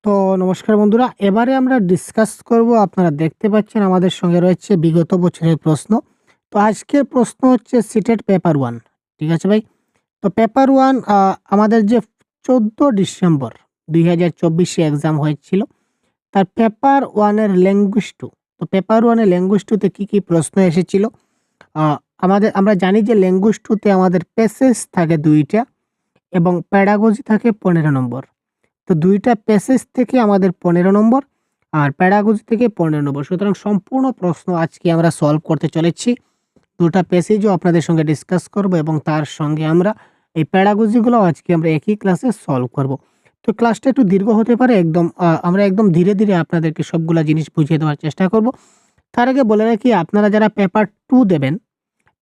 তো নমস্কার বন্ধুরা, এবারে আমরা ডিসকাস করব। আপনারা দেখতে পাচ্ছেন আমাদের সঙ্গে রয়েছে বিগত বছরের প্রশ্ন। তো আজকের প্রশ্ন হচ্ছে সিটেট পেপার 1। ঠিক আছে ভাই? তো পেপার 1 আমাদের যে 14 ডিসেম্বর 2024 এ এক্সাম হয়েছিল, তার পেপার 1 এর ল্যাঙ্গুয়েজ 2। তো পেপার 1 এর ল্যাঙ্গুয়েজ 2 তে কি প্রশ্ন এসেছিল? আ আমরা জানি যে ল্যাঙ্গুয়েজ 2 তে আমাদের প্যাসেজ থাকে 2 টা এবং প্যাডাগজি থাকে 15 নম্বর। তো ২ টা প্যাসেজ থেকে আমাদের 15 নম্বর আর প্যাডাগজি থেকে 15 নম্বর। সুতরাং সম্পূর্ণ প্রশ্ন আজকে আমরা সলভ করতে চলেছি। ২ টা প্যাসেজও আপনাদের সঙ্গে ডিসকাস করব এবং তার সঙ্গে আমরা এই প্যাডাগজিগুলোও আজকে আমরা একই ক্লাসে সলভ করব। তো ক্লাসটা একটু দীর্ঘ হতে পারে। আমরা একদম ধীরে আপনাদেরকে সবগুলা জিনিস বুঝিয়ে দেওয়ার চেষ্টা করব। তার আগে বলে রাখি, আপনারা যারা পেপার 2 দেবেন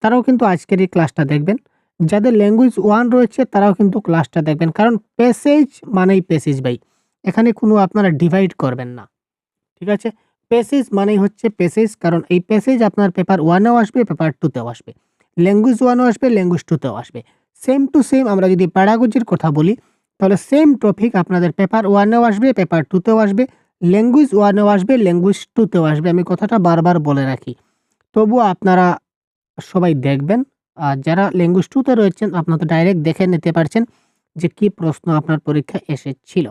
তারাও কিন্তু আজকের এই ক্লাসটা দেখবেন। যাদের ল্যাঙ্গুয়েজ 1 রয়েছে তারাও কিন্তু ক্লাসটা দেখবেন। কারণ প্যাসেজ মানেই প্যাসেজ ভাই। এখানে কোনো আপনারা ডিভাইড করবেন না। ঠিক আছে? প্যাসেজ মানেই হচ্ছে প্যাসেজ। কারণ এই প্যাসেজ আপনার পেপার 1 এও আসবে, পেপার 2 তেও আসবে। ল্যাঙ্গুয়েজ 1 এও আসবে, ল্যাঙ্গুয়েজ 2 তেও আসবে। সেম টু সেম আমরা যদি প্যাডাগজির কথা বলি, তাহলে সেম টপিক আপনাদের পেপার 1 এও আসবে, পেপার 2 তেও আসবে, ল্যাঙ্গুয়েজ 1 এও আসবে, ল্যাঙ্গুয়েজ 2 তেও আসবে। আমি কথাটা বারবার বলে রাখি। তবুও আপনারা সবাই দেখবেন। আর যারা ল্যাঙ্গুয়েজ 2 তে রয়েছেন আপনারা তো ডাইরেক্ট দেখে নিতে পারছেন যে কি প্রশ্ন আপনার পরীক্ষায় এসেছিল।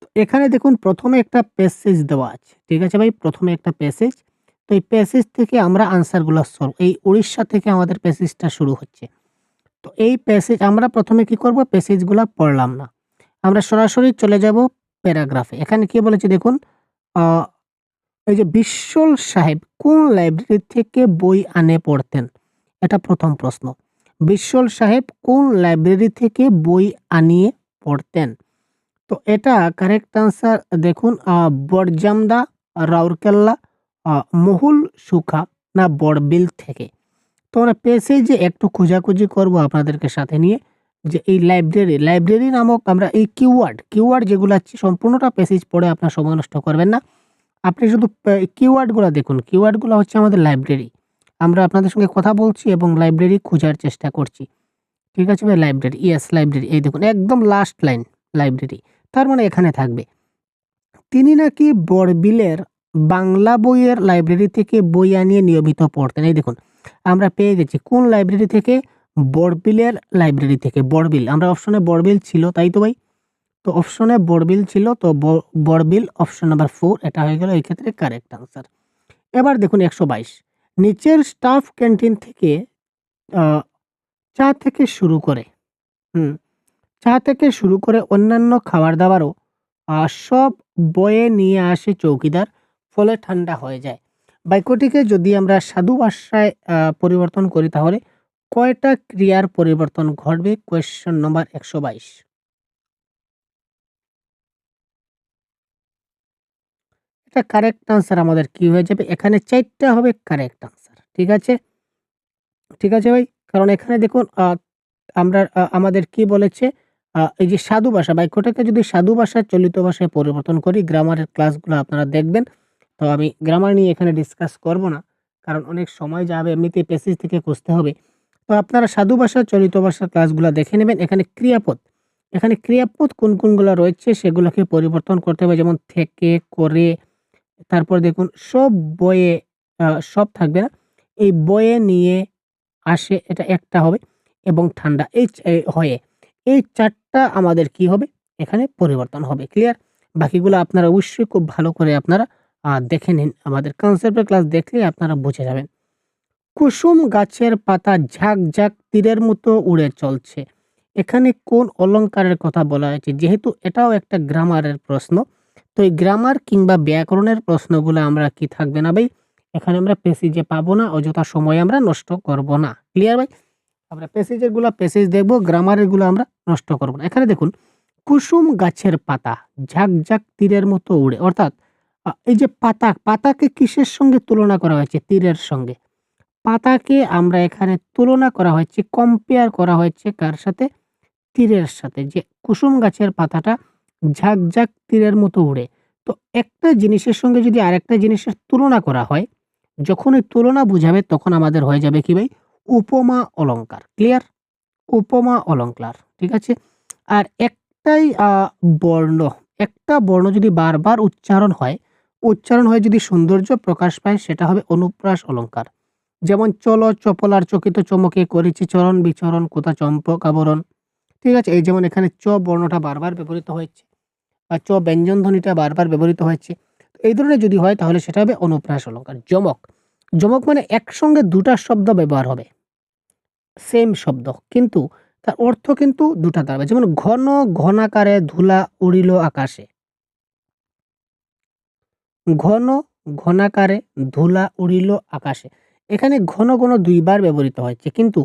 তো এখানে দেখুন, প্রথমে একটা প্যাসেজ দেওয়া আছে। ঠিক আছে ভাই? প্রথমে একটা প্যাসেজ। তো এই প্যাসেজ থেকে আমরা আনসারগুলো সলভ, এই উড়িষ্যা থেকে আমাদের প্যাসেজটা শুরু হচ্ছে। তো এই প্যাসেজ আমরা প্রথমে কি করব? প্যাসেজগুলা পড়লাম না। আমরা সরাসরি চলে যাব প্যারাগ্রাফে। এখানে কি বলেছে দেখুন, আ এই যে বিশ্বল সাহেব কোন লাইব্রেরি থেকে বই আনে পড়তেন? এটা প্রথম প্রশ্ন। বিশ্বল সাহেব কোন লাইব্রেরি থেকে বই আনিয়ে পড়তেন? তো এটা কারেক্ট আনসার দেখুন, বড়জামদা, রাউরকেল্লা, আ মহুল সুখা না বড়বিল থেকে। তো আমরা প্যাসেজে একটু খোঁজাখুঁজি করব আপনাদেরকে সাথে নিয়ে, যে এই লাইব্রেরি নামক আমরা এই কিওয়ার্ড যেগুলো আছে সম্পূর্ণটা প্যাসেজ পড়ে আপনার সময় নষ্ট করবেন না। আপনি শুধু কিওয়ার্ডগুলা দেখুন। কিওয়ার্ডগুলা হচ্ছে আমাদের লাইব্রেরি। আমরা আপনাদের সঙ্গে কথা বলছি এবং লাইব্রেরি খোঁজার চেষ্টা করছি। ঠিক আছে ভাই? Library, yes library. এই দেখুন একদম লাস্ট লাইন লাইব্রেরি। তার মানে এখানে থাকবে। তিনি নাকি বড়বিলের বাংলা বইয়ের লাইব্রেরি থেকে বই আনিয়ে নিয়মিত পড়তেন। এই দেখুন আমরা পেয়ে গেছি কোন লাইব্রেরি থেকে? বড়বিলের লাইব্রেরি থেকে। বড়বিল, আমরা অপশনে বড়বিল ছিল, তাই তো ভাই? তো অপশনে বড়বিল ছিল, তো বড়বিল অপশন নাম্বার 4 এটা হয়ে গেল এই ক্ষেত্রে কারেক্ট আনসার। এবার দেখুন ১২২, নিচের স্টাফ ক্যান্টিন থেকে আ চা থেকে শুরু করে হুম, চা থেকে শুরু করে অন্যান্য খাবার-দাবারও সব বয়ে নিয়ে আসে চৌকিদার, ফলে ঠান্ডা হয়ে যায়। বাক্যটিকে যদি আমরা সাধু ভাষায় পরিবর্তন করি তাহলে কয়টা ক্রিয়ার পরিবর্তন ঘটবে? Question number ১২২। এটা কারেক্ট আনসার আমাদের কি হয়ে যাবে? এখানে ৪ টা হবে কারেক্ট আনসার। ঠিক আছে? ঠিক আছে ভাই? কারণ এখানে দেখুন, আমাদের কি বলেছে? এই যে সাধু ভাষা বাক্যটাকে যদি সাধু ভাষায় চলিত ভাষায় পরিবর্তন করি, গ্রামারের ক্লাসগুলো আপনারা দেখবেন। তো আমি গ্রামার নিয়ে এখানে ডিসকাস করব না। কারণ অনেক সময় যাবে, এমনিতেই প্যাসেজ থেকে খুঁজতে হবে। তো আপনারা সাধু ভাষা, চলিত ভাষার ক্লাসগুলা দেখে নেবেন। এখানে ক্রিয়াপদ কোনগুলা রয়েছে সেগুলোকে পরিবর্তন করতে হবে। যেমন থেকে, করে, তারপর দেখুন সব বয়ে, সব থাকবে না। এই বয়ে নিয়ে আসে এটা একটা হবে এবং ঠান্ডা হয়ে। এই ৪ টা আমাদের কি হবে? এখানে পরিবর্তন হবে। ক্লিয়ার? বাকিগুলো আপনারা অবশ্যই খুব ভালো করে আপনারা দেখে নিন। আমাদের কনসেপ্টের ক্লাস দেখলেই আপনারা বুঝে যাবেন। কুসুম গাছের পাতা ঝাঁক তীরের মতো উড়ে চলছে। এখানে কোন অলংকারের কথা বলা হয়েছে? যেহেতু এটাও একটা গ্রামারের প্রশ্ন, তো এই গ্রামার কিংবা ব্যাকরণের প্রশ্নগুলো আমরা কি থাকবে না ভাই? এখানে আমরা প্যাসেজে পাবো না, অযথা সময় আমরা নষ্ট করব না। ক্লিয়ার ভাই? আমরা প্যাসেজ দেখব, গ্রামারের গুলো আমরা নষ্ট করব না। এখানে দেখুন, কুসুম গাছের পাতা ঝাঁক তীরের মতো উড়ে। অর্থাৎ এই যে পাতাকে কিসের সঙ্গে তুলনা করা হয়েছে? তীরের সঙ্গে। পাতাকে আমরা এখানে তুলনা করা হয়েছে, কম্পেয়ার করা হয়েছে কার সাথে? তীরের সাথে। যে কুসুম গাছের পাতাটা তীরের মতো উড়ে। তো একটা জিনিসের সঙ্গে যদি আরেকটা জিনিসের তুলনা করা হয়, যখন ওই তুলনা বুঝাবে তখন আমাদের হয়ে যাবে কি ভাই? উপমা অলংকার। ক্লিয়ার? উপমা অলংকার। ঠিক আছে? আর একটাই বর্ণ, একটা বর্ণ যদি বারবার উচ্চারণ হয় যদি সৌন্দর্য প্রকাশ পায় সেটা হবে অনুপ্রাস অলঙ্কার। যেমন চল চপলার চকিত চমকে করেছি চরণ বিচরণ কোথা চম্পক আবরণ। ঠিক আছে? এই যেমন এখানে চ বর্ণটা বারবার ব্যবহৃত হয়েছে বা চ ব্যঞ্জন ধ্বনিটা বারবার ব্যবহৃত হয়েছে। এই ধরনের যদি হয় তাহলে সেটা হবে অনুপ্রাস অলঙ্কার। যমক, যমক মানে একসঙ্গে ২ টা শব্দ ব্যবহার হবে। সেম শব্দ কিন্তু তার অর্থ কিন্তু ২ টা দাঁড়াবে। যেমন ঘন ঘনাকারে ধুলা উড়িল আকাশে। ঘন ঘনাকারে ধুলা উড়িল আকাশে। এখানে ঘন, ঘন ২ বার ব্যবহৃত হয়েছে। কিন্তু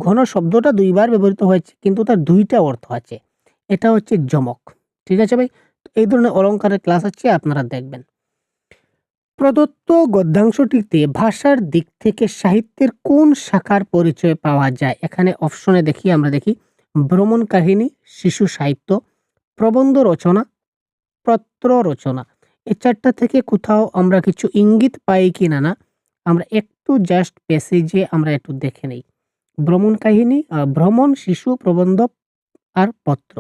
ঘন শব্দটা ২ বার ব্যবহৃত হয়েছে কিন্তু তার ২ টা অর্থ আছে। এটা হচ্ছে যমক। ঠিক আছে ভাই? তো এই ধরনের অলঙ্কারের ক্লাস আছে আপনারা দেখবেন। প্রদত্ত গদ্যাংশটিতে ভাষার দিক থেকে সাহিত্যের কোন শাখার পরিচয় পাওয়া যায়? এখানে অপশনে আমরা দেখি ভ্রমণ কাহিনী, শিশু সাহিত্য, প্রবন্ধ রচনা, পত্র রচনা। এই ৪ টা থেকে কোথাও আমরা কিছু ইঙ্গিত পাই কিনা না, আমরা একটু জাস্ট প্যাসেজে আমরা একটু দেখে নেই। ভ্রমণ কাহিনী, ভ্রমণ, শিশু, প্রবন্ধ আর পত্র।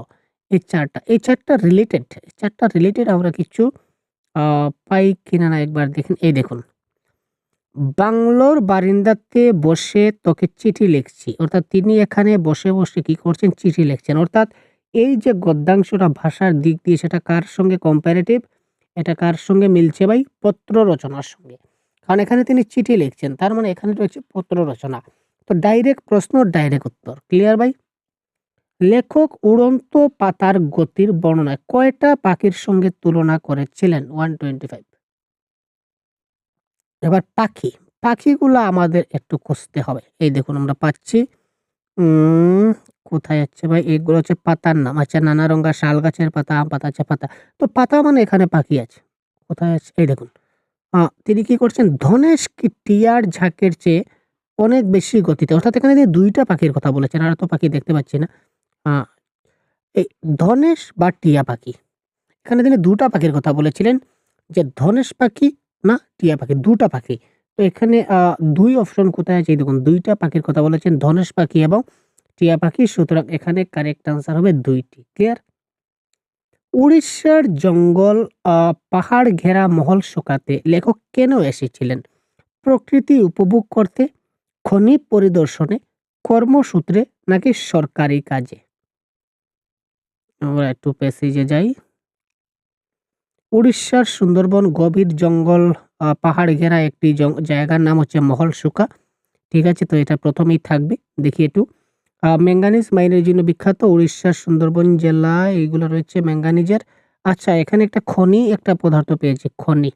এই ৪ টা। এই ৪ টা রিলেটেড। ৪ টা রিলেটেড আমরা কিছু আ পাই কিনা না একবার দেখেন। এই দেখুন। বাংলোর বারিন্দাতে বসে তোকে চিঠি লিখছি। অর্থাৎ তিনি এখানে বসে, বসে কি করছেন? চিঠি লিখছেন। অর্থাৎ এই যে গদ্যাংশটা ভাষার দিক দিয়ে সেটা কার সঙ্গে কম্প্যারেটিভ? এটা কার সঙ্গে মিলছে ভাই? পত্র রচনার সঙ্গে। কারণ এখানে তিনি চিঠি লিখছেন। তার মানে এখানে রয়েছে পত্র রচনা। তো ডাইরেক্ট প্রশ্ন, ডাইরেক্ট উত্তর। ক্লিয়ার ভাই? লেখক উড়ন্ত পাতার গতির বর্ণনায় কয়টা পাখির সঙ্গে তুলনা করেছিলেন? 125। এবার পাখি, পাখিগুলা আমাদের একটু খুঁজতে হবে। এই দেখুন আমরা পাচ্ছি। উম কোথায় যাচ্ছে ভাই? এগুলো হচ্ছে পাতার নাম। আচ্ছা, নানারঙ্গা শাল গাছের পাতা, আম পাতা, চা পাতা। তো পাতা মানে এখানে পাখি আছে। কোথায় আছে? এই দেখুন। তিনি কি করছেন? ধনেশ কি টিয়ার ঝাঁকের চেয়ে অনেক বেশি গতিতে, অর্থাৎ এখানে তিনি ২ টা পাখির কথা বলেছেন। আর তো পাখি দেখতে পাচ্ছি না। আ এই ধনেশ বা টিয়া পাখি। এখানে তিনি ২ টা পাখির কথা বলেছিলেন যে ধনেশ পাখি না টিয়া পাখি, ২ টা পাখি। তো এখানে ২ অপশন কোথায় আছে? এই দেখুন ২ টা পাখির কথা বলেছেন, ধনেশ পাখি এবং টিয়া পাখি। সুতরাং এখানে কারেক্ট আনসার হবে ২ টি। ক্লিয়ার? উড়িষ্যার জঙ্গল, পাহাড় ঘেরা মহল শোকাতে লেখক কেন এসেছিলেন? প্রকৃতি উপভোগ করতে, খনি পরিদর্শনে, কর্মসূত্রে নাকি সরকারি কাজে? আমরা একটু প্যাসেজে যাই। উড়িষ্যার সুন্দরবন গভীর জঙ্গল, পাহাড় ঘেরা একটি জায়গার নাম হচ্ছে মহলসুকা। ঠিক আছে? তো এটা ১ম এই থাকবে। দেখি একটু। ম্যাঙ্গানিজ মাইনের জন্য বিখ্যাত উড়িষ্যার সুন্দরবন জেলা, এইগুলো রয়েছে ম্যাঙ্গানিজের। আচ্ছা, এখানে একটা খনি, একটা পদার্থ পেয়েছি। খনি।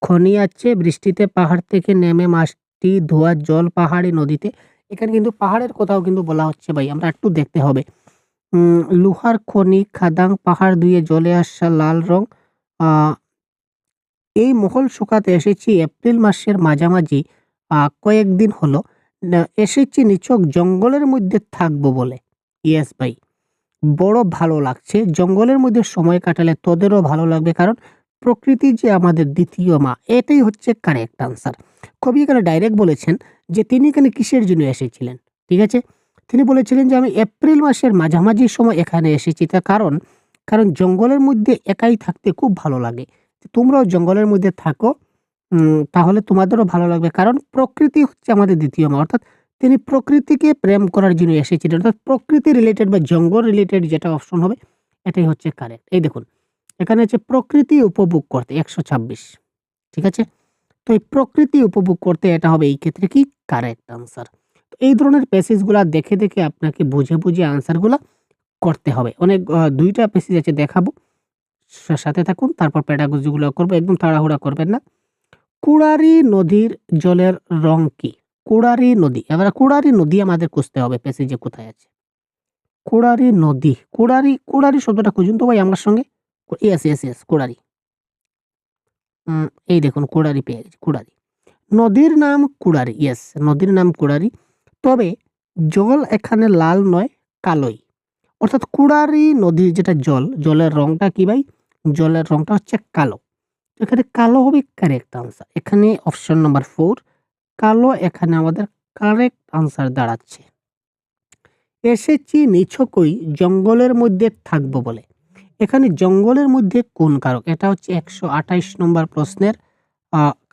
খনি আছে বৃষ্টিতে পাহাড় থেকে নেমে মাটি ধোয়া জল পাহাড়ি নদীতে। এখানে কিন্তু পাহাড়ের কথাও কিন্তু বলা হচ্ছে ভাই। আমরা একটু দেখতে হবে। লোহার খনি, খাদাং, পাহাড় ধুয়ে জলে আসা লাল রং। আ এই মহল শুকাতে এসেছি এপ্রিল মাসের মাঝামাঝি। কয়েকদিন হলো। এসেছি নিছক জঙ্গলের মধ্যে থাকবো বলে। ইয়েস ভাই। বড় ভালো লাগছে। জঙ্গলের মধ্যে সময় কাটালে তোদেরও ভালো লাগবে। কারণ প্রকৃতি যে আমাদের দ্বিতীয় মা, এটাই হচ্ছে কারেক্ট আনসার। কবি এখানে ডাইরেক্ট বলেছেন যে তিনি এখানে কিসের জন্য এসেছিলেন। ঠিক আছে? তিনি বলেছিলেন যে আমি এপ্রিল মাসের মাঝামাঝি সময় এখানে এসেছি। তার কারণ জঙ্গলের মধ্যে একাই থাকতে খুব ভালো লাগে। তোমরাও জঙ্গলের মধ্যে থাকো, তাহলে তোমাদেরও ভালো লাগবে। কারণ প্রকৃতি হচ্ছে আমাদের দ্বিতীয় মা। অর্থাৎ তিনি প্রকৃতিকে প্রেম করার জন্য এসেছিলেন। অর্থাৎ প্রকৃতি রিলেটেড বা জঙ্গল রিলেটেড যেটা অপশন হবে এটাই হচ্ছে কারেক্ট। এই দেখুন, এখানে হচ্ছে প্রকৃতি উপভোগ করতে ১২৬। ঠিক আছে? তো এই প্রকৃতি উপভোগ করতে এটা হবে এই ক্ষেত্রে কি কারেক্ট আনসার। তো এই ধরনের প্যাসেজ গুলা দেখে, দেখে আপনাকে বুঝে, বুঝে আনসার গুলা করতে হবে। অনেক ২ টা প্যাসেজ আছে দেখাবো। সাথে থাকুন। তারপর পেডাগজি গুলো করব। একদম তাড়াহুড়া করবেন না। কুড়ারি নদীর জলের রং কি? কুড়ারি নদী। এবার কুড়ারি নদী আমাদের খুঁজতে হবে প্যাসেজে কোথায় আছে। কুড়ারি নদী। কুড়ারি শব্দটা খুঁজুন তো ভাই আমার সঙ্গে। ইয়েস, ইয়েস, ইয়েস, কুড়ারি। এই দেখুন কুড়ারি পেয়ে গেছি, কুড়ারি। নদীর নাম কুড়ারি। ইয়েস, নদীর নাম কুড়ারি। তবে জল এখানে লাল নয়, কালোই। অর্থাৎ কুড়ারি নদীর যেটা জল, জলের রংটা কি ভাই? জলের রংটা হচ্ছে কালো। এখানে কালো হবে কারেক্ট আনসার। এখানে অপশন নাম্বার 4 কালো এখানে আমাদের কারেক্ট আনসার দাঁড়াচ্ছে। এসেছি নিছকই জঙ্গলের মধ্যে থাকবো বলে। এখানে জঙ্গলের মধ্যে কোন কারক? এটা হচ্ছে ১২৮ নম্বর প্রশ্নের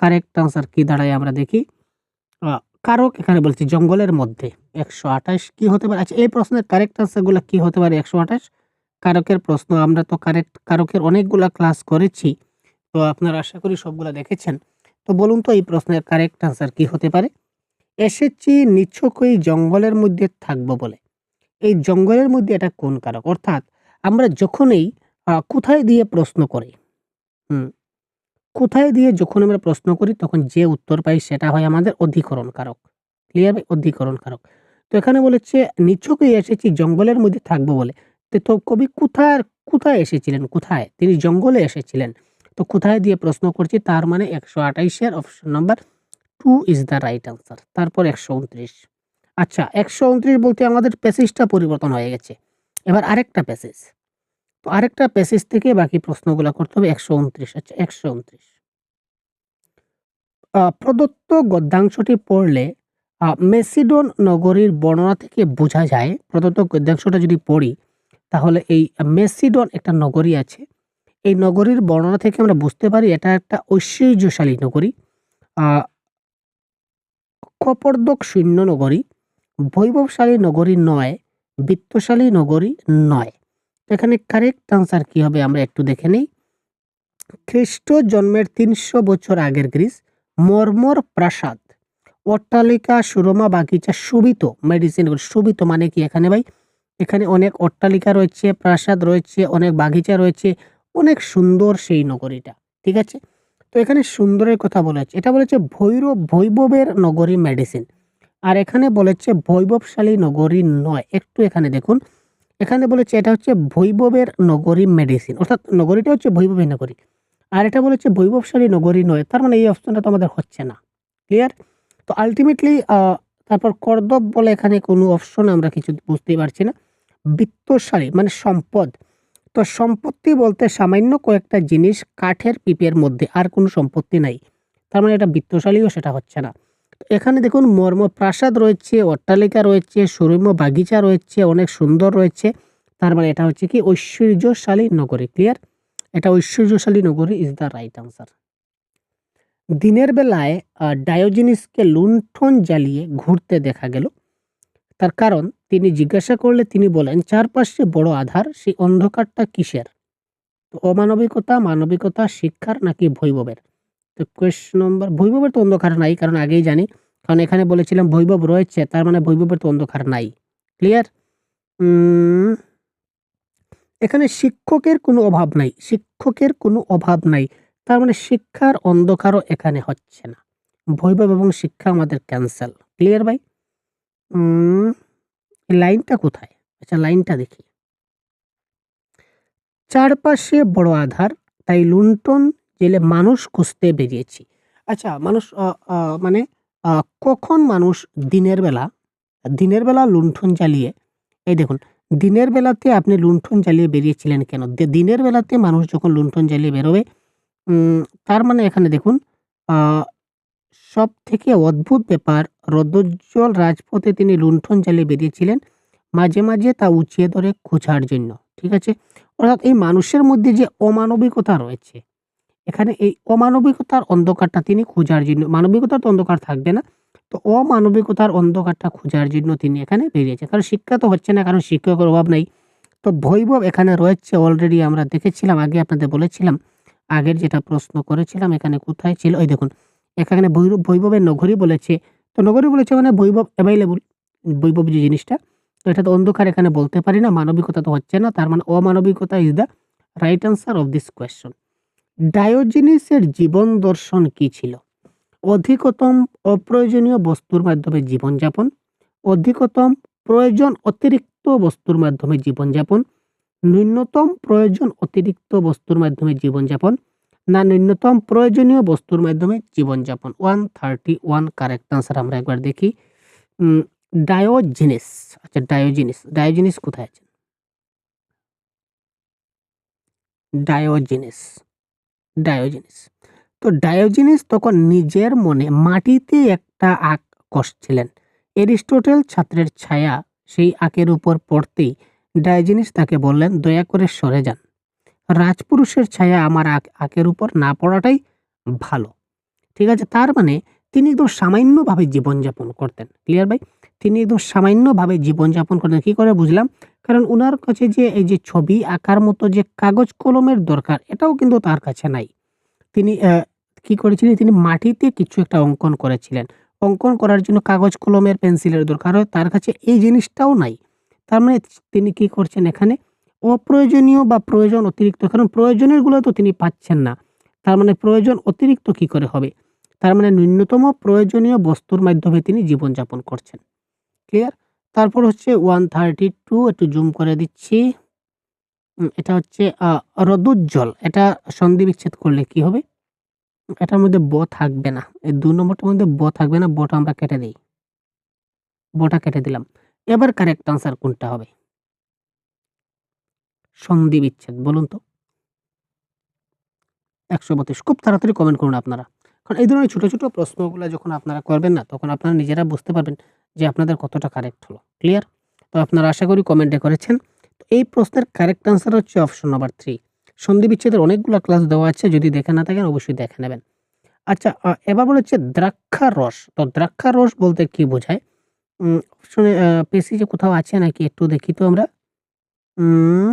কারেক্ট আনসার কি দাঁড়ায় আমরা দেখি। আ কারক এখানে বলছি জঙ্গলের মধ্যে ১২৮ কি হতে পারে? আচ্ছা, এই প্রশ্নের কারেক্ট আনসার গুলা কি হতে পারে? ১২৮ কারকের প্রশ্ন আমরা তো কারকের অনেকগুলা ক্লাস করেছি। তো আপনারা আশা করি সবগুলা দেখেছেন। তো বলুন তো এই প্রশ্নের কারেক্ট আনসার কি হতে পারে? এসেছি নিছকই জঙ্গলের মধ্যে থাকবো বলে। এই জঙ্গলের মধ্যে এটা কোন কারক? অর্থাৎ আমরা যখনই কোথায় দিয়ে প্রশ্ন করি, হুম, কোথায় দিয়ে যখন আমরা প্রশ্ন করি তখন যে উত্তর পাই সেটা হয় আমাদের অধিকরণ কারক। ক্লিয়ার ভাই? অধিকরণ কারক। তো এখানে বলেছে নিছকই এসেছি জঙ্গলের মধ্যে থাকবো বলে। তো কবি কোথায় এসেছিলেন? কোথায়? তিনি জঙ্গলে এসেছিলেন। তো কোথায় দিয়ে প্রশ্ন করছি তার মানে ১২৮ এর option number 2 is the right answer. তারপর ১২৯। আচ্ছা, ১২৯ বলতে আমাদের প্যাসেজটা পরিবর্তন হয়ে গেছে। এবার আরেকটা প্যাসেজ। তো আরেকটা প্যাসেজ থেকে বাকি প্রশ্নগুলা করতে হবে ১২৯। আচ্ছা, ১২৯। প্রদত্ত গদ্যাংশটি পড়লে মেসিডন নগরীর বর্ণনা থেকে বোঝা যায়, প্রদত্ত গদ্যাংশটা যদি পড়ি তাহলে এই মেসিডন একটা নগরী আছে। এই নগরীর বর্ণনা থেকে আমরা বুঝতে পারি এটা একটা ঐশ্বর্যশালী নগরী। আ কপর্দক শূন্য নগরী, বৈভবশালী নগরী নয়, বিত্তশালী নগরী নয়। তো এখানে কারেক্ট আনসার কি হবে আমরা একটু দেখে নেই। খ্রিস্ট জন্মের ৩০০ বছর আগের গ্রিস, মর্মর প্রাসাদ, অট্টালিকা, সুরমা বাগিচা, শোভিত মেডিসিন। শোভিত মানে কি এখানে ভাই? এখানে অনেক অট্টালিকা রয়েছে, প্রাসাদ রয়েছে, অনেক বাগিচা রয়েছে, অনেক সুন্দর সেই নগরীটা। ঠিক আছে? তো এখানে সুন্দরের কথা বলা হচ্ছে। এটা বলেছে বৈভবের নগরী মেডিসিন। আর এখানে বলেছে বৈভবশালী নগরী নয়। একটু এখানে দেখুন। এখানে বলেছে এটা হচ্ছে বৈভবের নগরী মেডিসিন। অর্থাৎ নগরীটা হচ্ছে বৈভবের নগরী। আর এটা বলেছে বৈভবশালী নগরী নয়। তার মানে এই অপশনটা তো আমাদের হচ্ছে না। ক্লিয়ার? তো আল্টিমেটলি তারপর কর্দব বলে এখানে কোনো অপশন আমরা কিছু বুঝতেই পারছি না। বিত্তশালী মানে সম্পদ। তো সম্পত্তি বলতে সামান্য কয়েকটা জিনিস কাঠের পিপের মধ্যে, আর কোনো সম্পত্তি নাই। তার মানে এটা বিত্তশালীও সেটা হচ্ছে না। তো এখানে দেখুন মর্ম প্রাসাদ রয়েছে, অট্টালিকা রয়েছে, সুরম্য বাগিচা রয়েছে, অনেক সুন্দর রয়েছে। তার মানে এটা হচ্ছে কি ঐশ্বর্যশালী নগরী। ক্লিয়ার? এটা ঐশ্বর্যশালী নগরী ইজ দ্য রাইট আনসার। দিনের বেলায় ডায়োজেনিসকে লুণ্ঠন জ্বালিয়ে ঘুরতে দেখা গেল। তার কারণ তিনি জিজ্ঞাসা করলে তিনি বলেন, চারপাশে বড় আধার, সেই অন্ধকারটা কিসের? তো অমানবিকতা, মানবিকতা, শিক্ষার নাকি বৈভবের? তো কোয়েশ্চন নম্বর বৈভবের তো অন্ধকার নাই, কারণ আগেই জানি। কারণ এখানে বলেছিলাম বৈভব রয়েছে, তার মানে বৈভবের তো অন্ধকার নাই। ক্লিয়ার? উম এখানে শিক্ষকের কোনো অভাব নাই। শিক্ষকের কোনো অভাব নাই। তার মানে শিক্ষার অন্ধকারও এখানে হচ্ছে না। বৈভব এবং শিক্ষা আমাদের ক্যানসেল। ক্লিয়ার ভাই? উম এই লাইনটা কোথায়? আচ্ছা, লাইনটা দেখি। চারপাশে বড় আঁধার, তাই লুণ্ঠন জেলে মানুষ খুঁজতে বেরিয়েছি। আচ্ছা, মানুষ মানে আ কখন মানুষ দিনের বেলা লুণ্ঠন জ্বালিয়ে, এই দেখুন, দিনের বেলাতে আপনি লুণ্ঠন জ্বালিয়ে বেরিয়েছিলেন কেন? দিনের বেলাতে মানুষ যখন লুণ্ঠন জ্বালিয়ে বেরোবে, উম তার মানে এখানে দেখুন, আ সবথেকে অদ্ভুত ব্যাপার, রৌদ্রোজ্জ্বল রাজপথে তিনি লুণ্ঠন জ্বালিয়ে বেরিয়েছিলেন। মাঝে, মাঝে তা উঁচিয়ে ধরে খোঁজার জন্য। ঠিক আছে? অর্থাৎ এই মানুষের মধ্যে যে অমানবিকতা রয়েছে, এখানে এই অমানবিকতার অন্ধকারটা তিনি খোঁজার জন্য, মানবিকতার তো অন্ধকার থাকবে না। তো অমানবিকতার অন্ধকারটা খোঁজার জন্য তিনি এখানে বেরিয়েছেন। কারণ শিক্ষা তো হচ্ছে না, কারণ শিক্ষকের অভাব নাই। তো বৈভব এখানে রয়েছে, অলরেডি আমরা দেখেছিলাম, আগে আপনাদের বলেছিলাম। আগের যেটা প্রশ্ন করেছিলাম এখানে কোথায় ছিল? এই দেখুন, এখানে বৈভবের নগরী বলেছে। তো নগরী বলেছে মানে বৈভব এভেইলেবল। বৈভব যে জিনিসটা, তো এটা তো অন্ধকার এখানে বলতে পারি না। মানবিকতা তো হচ্ছে না। তার মানে অমানবিকতা is the right answer of this question. ডায়োজেনিসের জীবন দর্শন কি ছিল? অধিকতম অপ্রয়োজনীয় বস্তুর মাধ্যমে জীবনযাপন, অধিকতম প্রয়োজন অতিরিক্ত বস্তুর মাধ্যমে জীবনযাপন, ন্যূনতম প্রয়োজন অতিরিক্ত বস্তুর মাধ্যমে জীবনযাপন, না ন্যূনতম প্রয়োজনীয় বস্তুর মাধ্যমে জীবনযাপন। 131 কারেক্ট আনসার আমরা একবার দেখি। উম ডায়োজেনিস। আচ্ছা, ডায়োজেনিস কোথায় আছে? Diogenes, Diogenes. তো ডায়োজেনিস তখন নিজের মনে মাটিতে একটা আঁক কষছিলেন। এরিস্টটল ছাত্রের ছায়া সেই আঁকের উপর পড়তেই ডায়োজেনিস তাকে বললেন, দয়া করে সরে যান। রাজপুরুষের ছায়া আমার আঁকের উপর না পড়াটাই ভালো। ঠিক আছে? তার মানে তিনি একদম সামান্যভাবে জীবনযাপন করতেন। ক্লিয়ার ভাই? তিনি একদম সামান্যভাবে জীবনযাপন করতেন। কি করে বুঝলাম? কারণ উনার কাছে যে এই যে ছবি আঁকার মতো যে কাগজ কলমের দরকার এটাও কিন্তু তার কাছে নাই। তিনি কি করেছিলেন? তিনি মাটিতে কিছু একটা অঙ্কন করেছিলেন। অঙ্কন করার জন্য কাগজ কলমের পেন্সিলের দরকার হয়। তার কাছে এই জিনিসটাও নাই। তার মানে তিনি কি করছেন এখানে? অপ্রয়োজনীয় বা প্রয়োজন অতিরিক্ত, কারণ প্রয়োজনের গুলো তো তিনি পাচ্ছেন না। তার মানে প্রয়োজন অতিরিক্ত কি করে হবে? তার মানে ন্যূনতম প্রয়োজনীয় বস্তুর মাধ্যমে তিনি জীবনযাপন করছেন। ক্লিয়ার? তারপর হচ্ছে 132 একটু জুম করে দিচ্ছি। এটা হচ্ছে রোদোজ্জ্বল। এটা সন্ধি বিচ্ছেদ করলে কি হবে? এটার মধ্যে ব থাকবে না। এই ২ নম্বরটার মধ্যে ব থাকবে না। বটা আমরা কেটে দেই। বটা কেটে দিলাম। এবার কারেক্ট আনসার কোনটা হবে? সন্ধি বিচ্ছেদ বলুন তো? ১৩২ খুব তাড়াতাড়ি কমেন্ট করুন আপনারা। কারণ এই ধরনের ছোট, ছোট প্রশ্নগুলা যখন আপনারা করবেন না তখন আপনারা নিজেরা বুঝতে পারবেন যে আপনাদের কতটা কারেক্ট হলো। ক্লিয়ার? তো আপনারা আশা করি কমেন্টে করেছেন। তো এই প্রশ্নের কারেক্ট আনসার হচ্ছে অপশন নাম্বার 3। সন্ধি বিচ্ছেদের অনেকগুলা ক্লাস দেওয়া আছে। যদি দেখে না থাকেন অবশ্যই দেখে নেবেন। আচ্ছা, এবার বলেছে দ্রাক্ষারস। তো দ্রাক্ষারস বলতে কি বোঝায়? অপশনে পেসিজে কোথাও আছে নাকি একটু দেখি তো আমরা। উম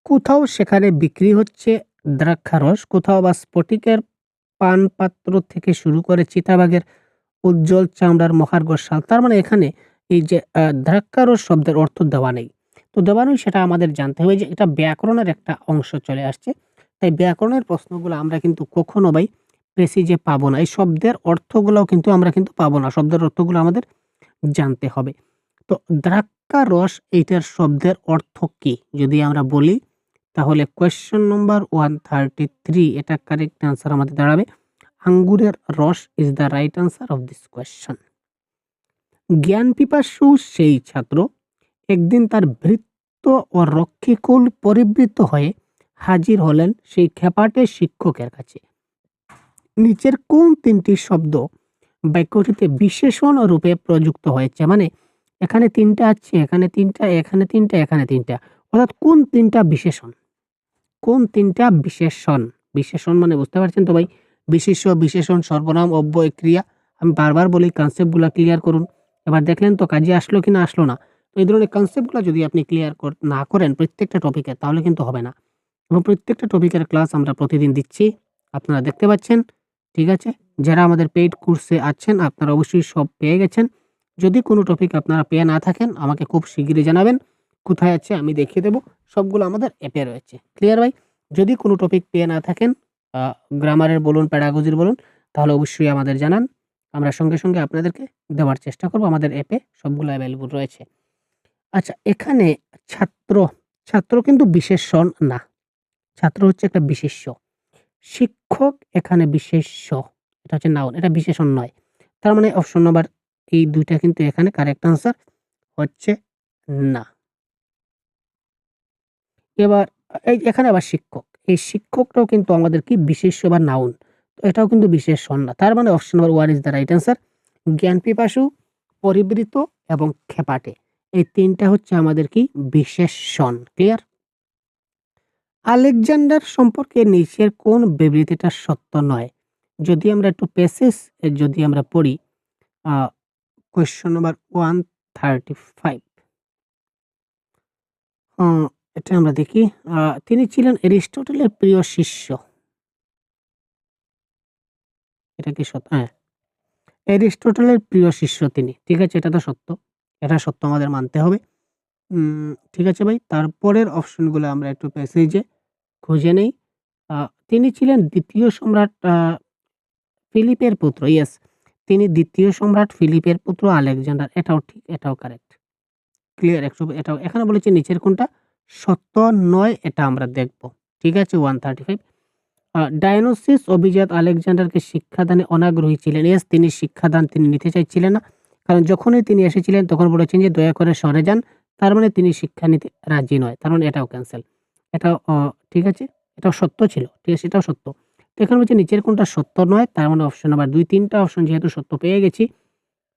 কোথাও সেখানে বিক্রি হচ্ছে দ্রাক্ষারস, কোথাও বা স্ফটিকের পানপাত্র থেকে শুরু করে চিতাবাঘের উজ্জ্বল চামড়ার মহার্ঘ শাল। তার মানে এখানে এই যে দ্রাক্ষারস শব্দের অর্থ দেওয়া নেই। তো দেওয়া নেই সেটা আমাদের জানতে হবে যে এটা ব্যাকরণের একটা অংশ চলে আসছে। তাই ব্যাকরণের প্রশ্নগুলো আমরা কিন্তু কখনো ভাই প্রেসিজে পাবো না। এই শব্দের অর্থগুলাও কিন্তু আমরা কিন্তু পাবো না। শব্দের অর্থগুলো আমাদের জানতে হবে। তো দ্রাক্ষারস এইটার শব্দের অর্থ কি? যদি আমরা বলি তাহলে কোয়েশ্চেন নম্বর 133 এটা কারেক্ট আনসার আমাদের দাঁড়াবে। আঙ্গুরের রস is the right answer of this question. জ্ঞান পিপাসু সেই ছাত্র একদিন তার ভৃত্য ও রক্ষিকুল পরিবৃত হয়ে হাজির হলেন সেই খেপাটে শিক্ষকের কাছে। নিচের কোন ৩টি শব্দ বাক্যটিতে বিশেষণ রূপে প্রযুক্ত হয়েছে? মানে এখানে ৩টা আছে, এখানে ৩টা, এখানে ৩টা, এখানে ৩টা। অর্থাৎ কোন ৩টা বিশেষণ? কোন ৩টা বিশেষণ? বিশেষণ মানে বুঝতে পারছেন তো ভাই? বিশেষ্য, বিশেষণ, সর্বনাম, অব্যয়, ক্রিয়া। আমি বারবার বলি কনসেপ্টগুলা ক্লিয়ার করুন। এবার দেখলেন তো কাজে আসলো কিনা আসলো না। তো এই ধরনের কনসেপ্টগুলা যদি আপনি ক্লিয়ার না করেন প্রত্যেকটা টপিকে তাহলে কিন্তু হবে না। এবং প্রত্যেকটা টপিকের ক্লাস আমরা প্রতিদিন দিচ্ছি। আপনারা দেখতে পাচ্ছেন। ঠিক আছে? যারা আমাদের পেইড কোর্সে আছেন আপনারা অবশ্যই সব পেয়ে গেছেন। যদি কোনো টপিক আপনারা পেয়ে না থাকেন আমাকে খুব শিগগিরই জানাবেন। কোথায় আছে আমি দেখিয়ে দেব। সবগুলো আমাদের অ্যাপে রয়েছে। ক্লিয়ার ভাই? যদি কোনো টপিক পেয়ে না থাকেন আ গ্রামারের বলুন, প্যাডাগজির বলুন তাহলে অবশ্যই আমাদের জানান। আমরা সঙ্গে, সঙ্গে আপনাদেরকে দেওয়ার চেষ্টা করব। আমাদের অ্যাপে সবগুলো এভেইলেবল রয়েছে। আচ্ছা, এখানে ছাত্র, ছাত্র কিন্তু বিশেষণ না। ছাত্র হচ্ছে একটা বিশেষ্য। শিক্ষক এখানে বিশেষ্য। এটা হচ্ছে নাউন। এটা বিশেষণ নয়। তার মানে অপশন নাম্বার এই ২ টা কিন্তু এখানে কারেক্ট আনসার হচ্ছে না। এবার এখানে আবার শিক্ষক। এই শিক্ষকটাও কিন্তু আমাদের কি বিশেষ্য বা নাউন। তো এটাও কিন্তু বিশেষণ না। তার মানে option number 1 is the right answer. জ্ঞান পিপাসু, পরিবৃত এবং খেপাটে। এই ৩ টা হচ্ছে আমাদের কি বিশেষণ। ক্লিয়ার? আলেকজান্ডার সম্পর্কে নিচের কোন বিবৃতিটা সত্য নয়? যদি আমরা একটু প্যাসেজ যদি আমরা পড়ি আ কোয়েশ্চন নাম্বার 135 আ এটা আমরা দেখি। আ তিনি ছিলেন অ্যারিস্টটলের প্রিয় শিষ্য। এটা কি সত্য? হ্যাঁ, অ্যারিস্টটলের প্রিয় শিষ্য তিনি। ঠিক আছে? এটা তো সত্য। এটা সত্য আমাদের মানতে হবে। ঠিক আছে ভাই। তারপরের অপশনগুলো আমরা একটু প্যাসেজে খুঁজে নেই। আ তিনি ছিলেন ২য় সম্রাট ফিলিপের পুত্র। ইয়েস, তিনি ২য় সম্রাট ফিলিপের পুত্র আলেকজান্ডার। এটাও ঠিক, এটাও কারেক্ট। ক্লিয়ার? এটাও এখানে বলেছে নিচের কোনটা সত্য নয় এটা আমরা দেখব। ঠিক আছে? 135 ডায়োনিসিয়াস অভিজাত আলেকজান্ডারকে শিক্ষাদানে অনাগ্রহী ছিলেন। ইয়েস, তিনি শিক্ষাদান তিনি নিতে চাইছিলেন না। কারণ যখনই তিনি এসেছিলেন তখন বলেছেন যে, "দয়া করে সরে যান।" তার মানে তিনি শিক্ষা নিতে রাজি নয়। তার মানে এটাও ক্যানসেল। এটাও ঠিক আছে? এটাও সত্য ছিল। ঠিক আছে? এটাও সত্য। তো এখানে বলছে নিচের কোনটা সত্য নয়? তার মানে অপশন নাম্বার ২-৩ টা অপশন যেহেতু সত্য পেয়ে গেছি।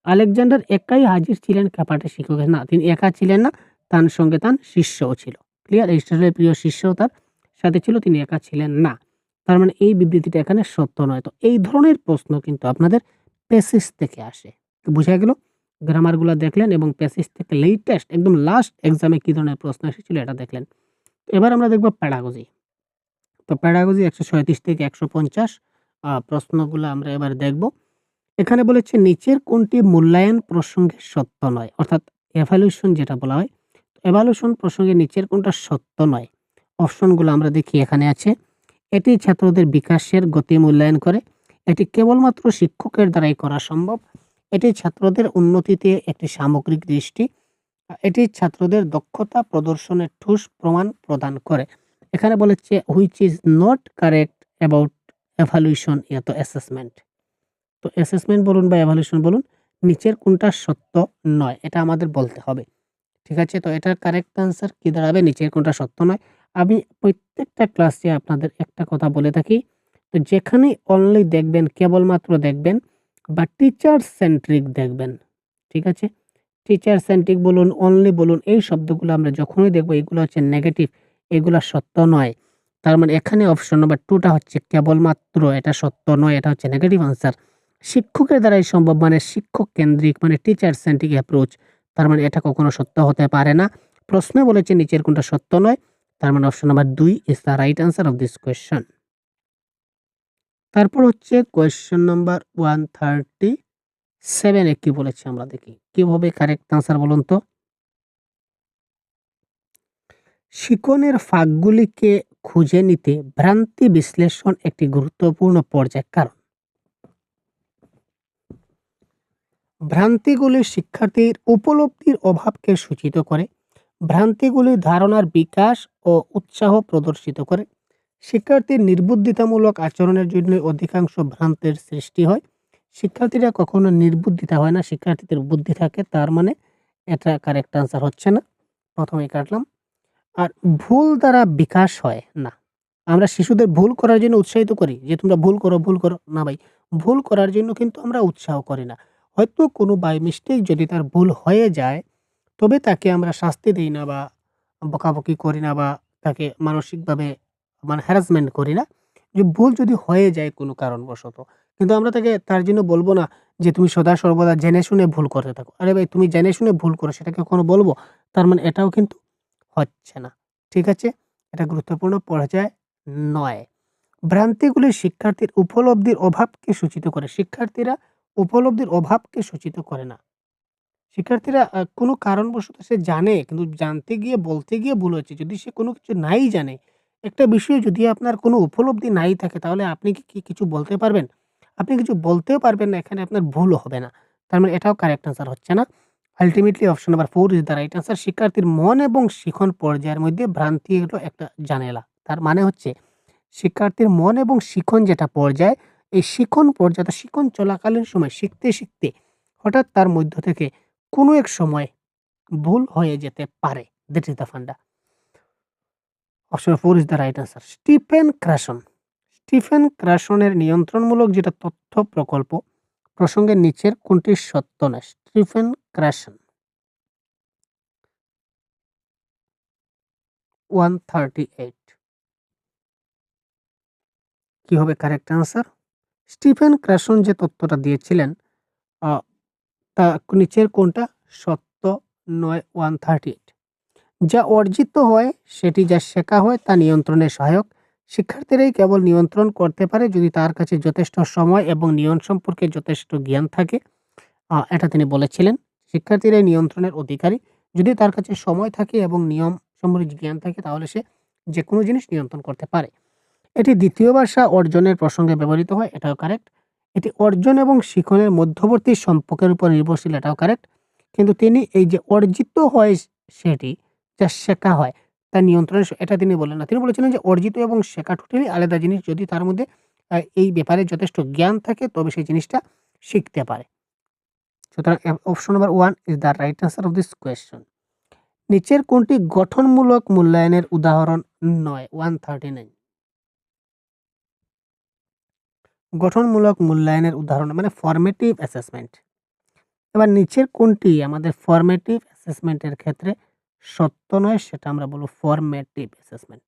আলেকজান্ডার একাই হাজির ছিলেন খেপাটে শিক্ষকের না, তিনি একা ছিলেন না, তার সঙ্গে তার শিষ্যও ছিল। ক্লিয়ার? অ্যারিস্টটলের প্রিয় শিষ্য তার সাথে ছিল, তিনি একা ছিলেন না। তার মানে এই বিবৃতিটা এখানে সত্য নয়। তো এই ধরনের প্রশ্ন কিন্তু আপনাদের প্যাসেজ থেকে আসে। তো বুঝা গেল? গ্রামারগুলা দেখলেন এবং প্যাসেজ থেকে লেটেস্ট একদম লাস্ট এক্সামে কি ধরনের প্রশ্ন এসেছিল এটা দেখলেন। এবার আমরা দেখব প্যাডাগজি। তো প্যাডাগজি ১৩৭ থেকে ১৫০ প্রশ্নগুলো আমরা এবার দেখব। এখানে বলেছে নিচের কোনটি মূল্যায়ন প্রসঙ্গে সত্য নয়? অর্থাৎ এভালুয়েশন যেটা বলা হয়, এভালুয়েশন প্রসঙ্গে নিচের কোনটা সত্য নয়? অপশনগুলো আমরা দেখি এখানে আছে। এটি ছাত্রদের বিকাশের গতি মূল্যায়ন করে। এটি কেবলমাত্র শিক্ষকের দ্বারাই করা সম্ভব। এটি ছাত্রদের উন্নতিতে একটি সামগ্রিক দৃষ্টি। এটি ছাত্রদের দক্ষতা প্রদর্শনের ঠোস প্রমাণ প্রদান করে। এখানে বলেছে which is not correct about evaluation তো অ্যাসেসমেন্ট। তো অ্যাসেসমেন্ট বলুন বা এভালুয়েশন বলুন, নিচের কোনটা সত্য নয় এটা আমাদের বলতে হবে। ঠিক আছে? তো এটার কারেক্ট আনসার কি দাঁড়াবে? নিচের কোনটা সত্য নয়। আমি প্রত্যেকটা ক্লাসে আপনাদের একটা কথা বলে থাকি, তো যেখানেই অনলি দেখবেন, কেবলমাত্র দেখবেন বা টিচার সেন্ট্রিক দেখবেন। ঠিক আছে? টিচার সেন্ট্রিক বলুন, অনলি বলুন, এই শব্দগুলো আমরা যখনই দেখব এগুলো হচ্ছে নেগেটিভ, এগুলা সত্য নয়। তার মানে এখানে অপশন নাম্বার 2 টা হচ্ছে কেবলমাত্র, এটা সত্য নয়, এটা হচ্ছে নেগেটিভ আনসার। শিক্ষকের দ্বারাই সম্ভব মানে শিক্ষক কেন্দ্রিক মানে টিচার সেন্ট্রিক অ্যাপ্রোচ, তার মানে এটা কখনো সত্য হতে পারে না। প্রশ্নে বলেছে নিচের কোনটা সত্য নয়, তার মানে option number 2 is the right answer of this question. তারপর হচ্ছে কোয়েশ্চন নাম্বার 137 এ কি বলেছে আমরা দেখি। কিভাবে কারেক্ট আনসার বলুন তো? শিকনের ফাঁকগুলিকে খুঁজে নিতে ভ্রান্তি বিশ্লেষণ একটি গুরুত্বপূর্ণ পর্যায়। কারণ ভ্রান্তিগুলি শিক্ষার্থীর উপলব্ধির অভাবকে সূচিত করে। ভ্রান্তিগুলি ধারণার বিকাশ ও উৎসাহ প্রদর্শিত করে। শিক্ষার্থীর নির্বুদ্ধিতামূলক আচরণের জন্য অধিকাংশ ভ্রান্তের সৃষ্টি হয়। শিক্ষার্থীরা কখনো নির্বুদ্ধিতা হয় না, শিক্ষার্থীদের বুদ্ধি থাকে, তার মানে এটা কারেক্ট আনসার হচ্ছে না। প্রথমেই কাটলাম। আর ভুল দ্বারা বিকাশ হয় না। আমরা শিশুদের ভুল করার জন্য উৎসাহিত করি যে তোমরা ভুল করো, ভুল করো। না ভাই, ভুল করার জন্য কিন্তু আমরা উৎসাহ করি না। হয়তো কোনো বাই মিস্টেক যদি তার ভুল হয়ে যায়, তবে তাকে আমরা শাস্তি দেই না বা বকাবকি করি না বা তাকে মানসিকভাবে মানে হ্যারাসমেন্ট করি না। যে ভুল যদি হয়ে যায় কোনো কারণবশত, কিন্তু আমরা তাকে তার জন্য বলব না যে তুমি সদা সর্বদা জেনে শুনে ভুল করতে থাকো। আরে ভাই, তুমি জেনে শুনে ভুল করো সেটাকে কখনো বলবো? তার মানে এটাও কিন্তু হচ্ছে না। ঠিক আছে? এটা গুরুত্বপূর্ণ পর্যায় নয়। ভ্রান্তিগুলি শিক্ষার্থীর উপলব্ধির অভাবকে সূচিত করে। শিক্ষার্থীরা উপলব্ধির অভাবকে সূচিত করে না। শিক্ষার্থীরা কোনো কারণবশত সে জানে কিন্তু জানতে গিয়ে বলতে গিয়ে ভুল হচ্ছে। যদি সে কোনো কিছু নাই জানে, একটা বিষয়ে যদি আপনার কোনো উপলব্ধি নাই থাকে তাহলে আপনি কি কিছু বলতে পারবেন? আপনি কিছু বলতেও পারবেন না, এখানে আপনার ভুলও হবে না। তার মানে এটাও কারেক্ট আনসার হচ্ছে না। Ultimately option number 4 is the right answer. শিক্ষার্থীর মন এবং শিখন পর্যায়ের মধ্যে ভ্রান্তি হলো একটা জামেলা। তার মানে হচ্ছে শিক্ষার্থীর মন এবং শিখন যেটা পর্যায়, এই শিখন পর্যায়টা শিখন চলাকালীন সময় শিখতে, শিখতে হঠাৎ তার মধ্য থেকে কোনো এক সময় ভুল হয়ে যেতে পারে। That is the funda. Option 4 is the right answer. Stephen Krashen. Stephen ক্রাশনের নিয়ন্ত্রণমূলক যেটা তথ্য প্রকল্প প্রসঙ্গে নিচের কোনটি সত্য নয়? স্টিফেন ক্রাশন 138 কি হবে কারেক্ট আনসার? স্টিফেন ক্রাশন যে তথ্যটা দিয়েছিলেন আ তা নিচের কোনটা সত্য নয়? 138 যা অর্জিত হয় সেটি যা শেখা হয় তা নিয়ন্ত্রণের সহায়ক। শিক্ষার্থীরাই কেবল নিয়ন্ত্রণ করতে পারে যদি তার কাছে যথেষ্ট সময় এবং নিয়ম সম্পর্কে যথেষ্ট জ্ঞান থাকে। এটা তিনি বলেছিলেন। শিক্ষার্থীরাই নিয়ন্ত্রণের অধিকারী। যদি তার কাছে সময় থাকে এবং নিয়ম সম্পর্কে জ্ঞান থাকে তাহলে সে যেকোনো জিনিস নিয়ন্ত্রণ করতে পারে। এটি দ্বিতীয় ভাষা অর্জনের প্রসঙ্গে ব্যবহৃত হয়, এটাও কারেক্ট। এটি অর্জন এবং শিখনের মধ্যবর্তী সম্পর্কের উপর নির্ভরশীল, এটাও কারেক্ট। কিন্তু তিনি এই যে অর্জিত হয় সেটি যা শেখা হয় তা নিয়ন্ত্রণের এটা তিনি বললেন না। তিনি বলেছিলেন যে অর্জিত এবং শেখা টোটালি আলাদা জিনিস। যদি তার মধ্যে এই ব্যাপারে যথেষ্ট জ্ঞান থাকে তবে সেই জিনিসটা শিখতে পারে। সুতরাং option number 1 is the right answer of this question. নিচের কোনটি গঠনমূলক মূল্যায়নের উদাহরণ নয়? 139 গঠনমূলক মূল্যায়নের উদাহরণ মানে ফরমেটিভ অ্যাসেসমেন্ট। এবার নিচের কোনটি আমাদের ফরমেটিভ অ্যাসেসমেন্টের ক্ষেত্রে সত্য নয় সেটা আমরা বলব ফরমেটিভ অ্যাসেসমেন্ট।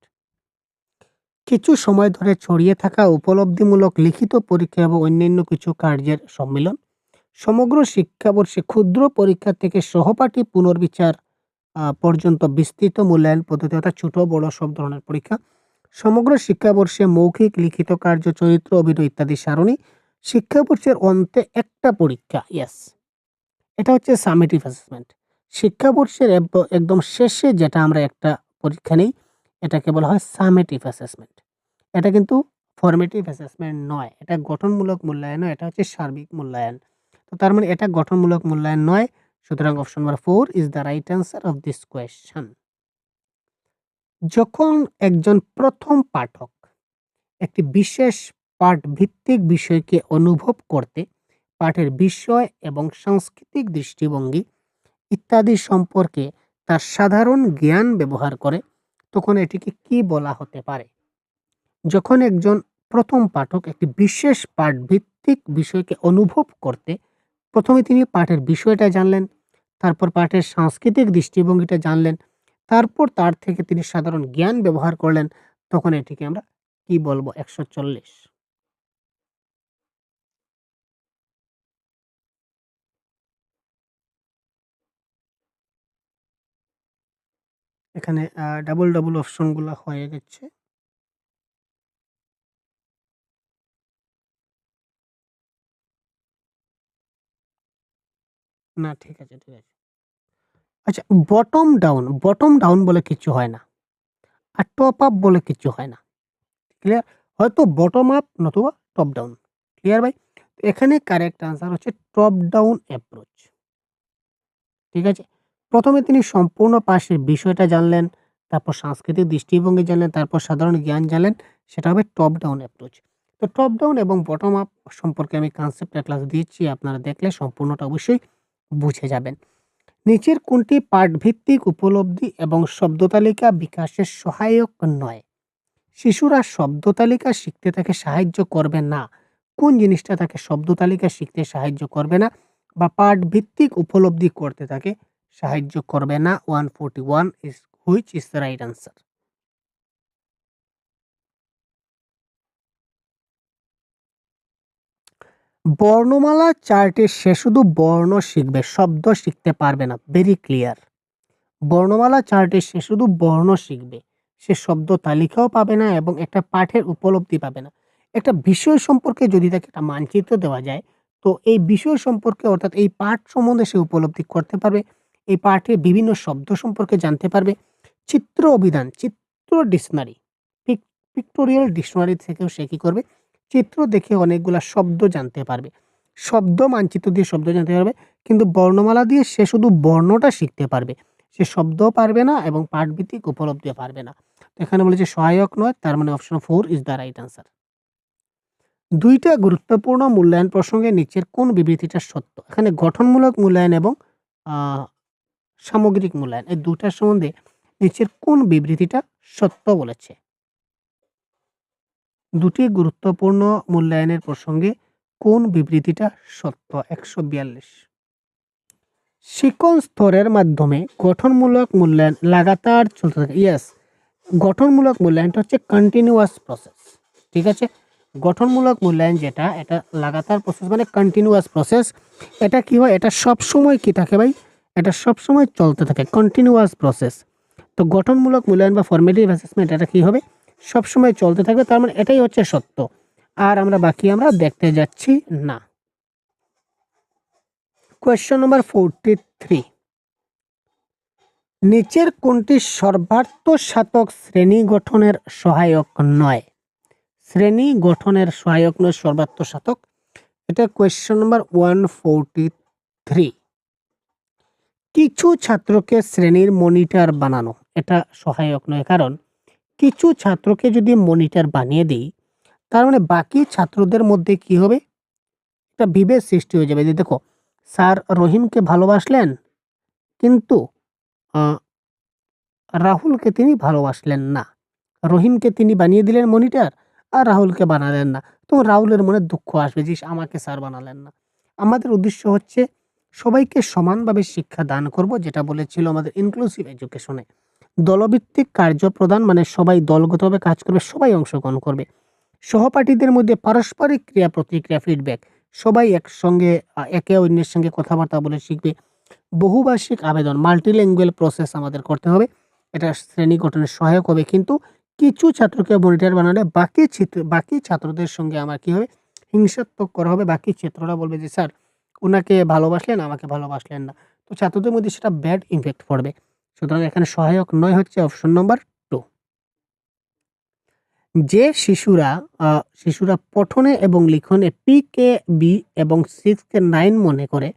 কিছু সময় ধরে ছড়িয়ে থাকা উপলব্ধিমূলক লিখিত পরীক্ষা এবং অন্যান্য কিছু কার্যের সম্মিলন। সমগ্র শিক্ষাবর্ষে ক্ষুদ্র পরীক্ষা থেকে সহপাঠী পুনর্বিচার পর্যন্ত বিস্তৃত মূল্যায়ন পদ্ধতি অর্থাৎ ছোট বড় সব ধরনের পরীক্ষা। সমগ্র শিক্ষাবর্ষে মৌখিক, লিখিত কার্য, চরিত্র, অভিনয় ইত্যাদি সারণী। শিক্ষাবর্ষের অন্তে একটা পরীক্ষা। ইয়েস, এটা হচ্ছে সামেটিভ অ্যাসেসমেন্ট। শিক্ষাবর্ষের একদম শেষে যেটা আমরা একটা পরীক্ষা নেই, এটাকে বলা হয় সামেটিভ অ্যাসেসমেন্ট। এটা কিন্তু ফর্মেটিভ অ্যাসেসমেন্ট নয়, এটা গঠনমূলক মূল্যায়ন নয়, এটা হচ্ছে সার্বিক মূল্যায়ন। তো তার মানে এটা গঠনমূলক মূল্যায়ন নয়। সুতরাং option number 4 is the right answer of this question. যখন একজন প্রথম পাঠক একটি বিশেষ পাঠ ভিত্তিক বিষয়কে অনুভব করতে পাঠের বিষয় এবং সাংস্কৃতিক দৃষ্টিভঙ্গি ইত্যাদি সম্পর্কে তার সাধারণ জ্ঞান ব্যবহার করে, তখন এটিকে কি বলা হতে পারে? যখন একজন প্রথম পাঠক একটি বিশেষ পাঠ ভিত্তিক বিষয়কে অনুভব করতে প্রথমে তিনি পাঠের বিষয়টা জানলেন, তারপর পাঠের সাংস্কৃতিক দৃষ্টিভঙ্গিটা জানলেন, তারপর তার থেকে তিনি সাধারণ জ্ঞান ব্যবহার করলেন, তখন এটিকে আমরা কি বলবো? 140। এখানে ডাবল অপশনগুলা হয়ে গেছে। না, ঠিক আছে, ঠিক আছে। আচ্ছা, বটম ডাউন বলে কিছু হয় না। আর টপ আপ বলে কিছু হয় না। ক্লিয়ার? হয়তো বটম আপ নতুবা টপ ডাউন। ক্লিয়ার ভাই? তো এখানে কারেক্ট আনসার হচ্ছে টপ ডাউন অ্যাপ্রোচ। ঠিক আছে? প্রথমে তিনি সম্পূর্ণ পাশের বিষয়টা জানলেন, তারপর সাংস্কৃতিক দৃষ্টিভঙ্গি জানলেন, তারপর সাধারণ জ্ঞান জানলেন। সেটা হবে টপ ডাউন অ্যাপ্রোচ। তো টপ ডাউন এবং বটম আপ সম্পর্কে আমি কনসেপ্টটা ক্লাস দিয়েছি। আপনারা দেখলে সম্পূর্ণটা অবশ্যই বুঝে যাবেন। নিচের কোনটি পাঠভিত্তিক উপলব্ধি এবং শব্দতালিকা বিকাশের সহায়ক নয়? শিশুরা শব্দতালিকা শিখতে তাকে সাহায্য করবে না। কোন জিনিসটা তাকে শব্দতালিকা শিখতে সাহায্য করবে না বা পাঠভিত্তিক উপলব্ধি করতে তাকে সাহায্য করবে না? 141 is which is the right answer? বর্ণমালা চার্টে সে শুধু বর্ণ শিখবে, শব্দ শিখতে পারবে না। Very clear. বর্ণমালা চার্টে সে শুধু বর্ণ শিখবে, সে শব্দ তালিকাও পাবে না এবং একটা পাঠের উপলব্ধি পাবে না। একটা বিষয় সম্পর্কে যদি তাকে একটা মানচিত্র দেওয়া যায়, তো এই বিষয় সম্পর্কে অর্থাৎ এই পাঠ সম্বন্ধে সে উপলব্ধি করতে পারবে, এই পাঠের বিভিন্ন শব্দ সম্পর্কে জানতে পারবে। চিত্র অভিধান, চিত্র ডিকশনারি, পিক্টোরিয়াল ডিকশনারি থেকেও সে কী করবে? চিত্র দেখে অনেকগুলা শব্দ জানতে পারবে। শব্দ মানচিত্র দিয়ে শব্দ জানতে পারবে, কিন্তু বর্ণমালা দিয়ে সে শুধু বর্ণটা শিখতে পারবে, সে শব্দও পারবে না এবং পাঠভিত্তিক উপলব্ধিও পারবে না। তো এখানে বলেছে সহায়ক নয়, তার মানে option 4 is the right answer. দুইটা গুরুত্বপূর্ণ মূল্যায়ন প্রসঙ্গে নিচের কোন বিবৃতিটা সত্য? এখানে গঠনমূলক মূল্যায়ন এবং সামগ্রিক মূল্যায়ন, এই দুটার সম্বন্ধে নিচের কোন বিবৃতিটা সত্য বলেছে? দুটি গুরুত্বপূর্ণ মূল্যায়নের প্রসঙ্গে কোন বিবৃতিটা সত্য? 142। শিখন স্তরের মাধ্যমে গঠনমূলক মূল্যায়ন লাগাতার চলতে থাকে। ইয়েস, গঠনমূলক মূল্যায়নটা হচ্ছে কন্টিনিউয়াস প্রসেস। ঠিক আছে? গঠনমূলক মূল্যায়ন যেটা, এটা লাগাতার প্রসেস মানে কন্টিনিউয়াস প্রসেস। এটা কি হয়? এটা সবসময় কি থাকে ভাই? এটা সবসময় চলতে থাকে, কন্টিনিউয়াস প্রসেস। তো গঠনমূলক মূল্যায়ন বা ফর্মেটিভ অ্যাসেসমেন্ট এটা কি হবে? সবসময় চলতে থাকবে। তার মানে এটাই হচ্ছে সত্য। আর আমরা বাকি আমরা দেখতে যাচ্ছি না। কোয়েশ্চন নম্বর 43। নিচের কোনটি সর্বার্থ সাধক শ্রেণী গঠনের সহায়ক নয়? শ্রেণী গঠনের সহায়ক নয় সর্বার্থ সাধক। এটা কোয়েশ্চন নম্বর 143। কিছু ছাত্রকে শ্রেণীর মনিটর বানানো এটা সহায়ক নয়, কারণ কিছু ছাত্রকে যদি মনিটর বানিয়ে দিই, তার মানে বাকি ছাত্রদের মধ্যে কি হবে? একটা বিভেদ সৃষ্টি হয়ে যাবে যে দেখো, স্যার রহিমকে ভালোবাসলেন, কিন্তু রাহুলকে তিনি ভালোবাসলেন না। রহিমকে তিনি বানিয়ে দিলেন মনিটর, আর রাহুলকে বানালেন না। তো রাহুলের মনে দুঃখ আসবে যে আমাকে স্যার বানালেন না। আমাদের উদ্দেশ্য হচ্ছে সবাইকে সমানভাবে শিক্ষা দান করব, যেটা বলেছিল আমাদের ইনক্লুসিভ এডুকেশনে, দলভিত্তিক কার্যপ্রদান মানে সবাই দলগতভাবে কাজ করবে, সবাই অংশগ্রহণ করবে। সহপাঠীদের মধ্যে পারস্পরিক ক্রিয়া প্রতিক্রিয়া ফিডব্যাক, সবাই একসঙ্গে একে অন্যের সঙ্গে কথাবার্তা বলে শিখবে। বহুভাষিক আবেদন মাল্টিল্যাঙ্গুয়াল প্রসেস আমাদের করতে হবে, এটা শ্রেণী গঠনে সহায়ক হবে। কিন্তু কিছু ছাত্রকে মনিটর বানালে বাকি ছাত্রদের সঙ্গে আমার কি হবে, হিংসাত্মক করা হবে। বাকি ছাত্ররা বলবে যে স্যার ওনাকে ভালোবাসলেন, আমাকে ভালোবাসলেন না। তো ছাত্রদের মধ্যে সেটা ব্যাড ইমপ্যাক্ট পড়বে। সুতরাং এখানে সহায়ক নয় হচ্ছে অপশন নম্বর 2। যে শিশুরা পঠনে এবং লিখনে PK B এবং 6কে 9 মনে করে,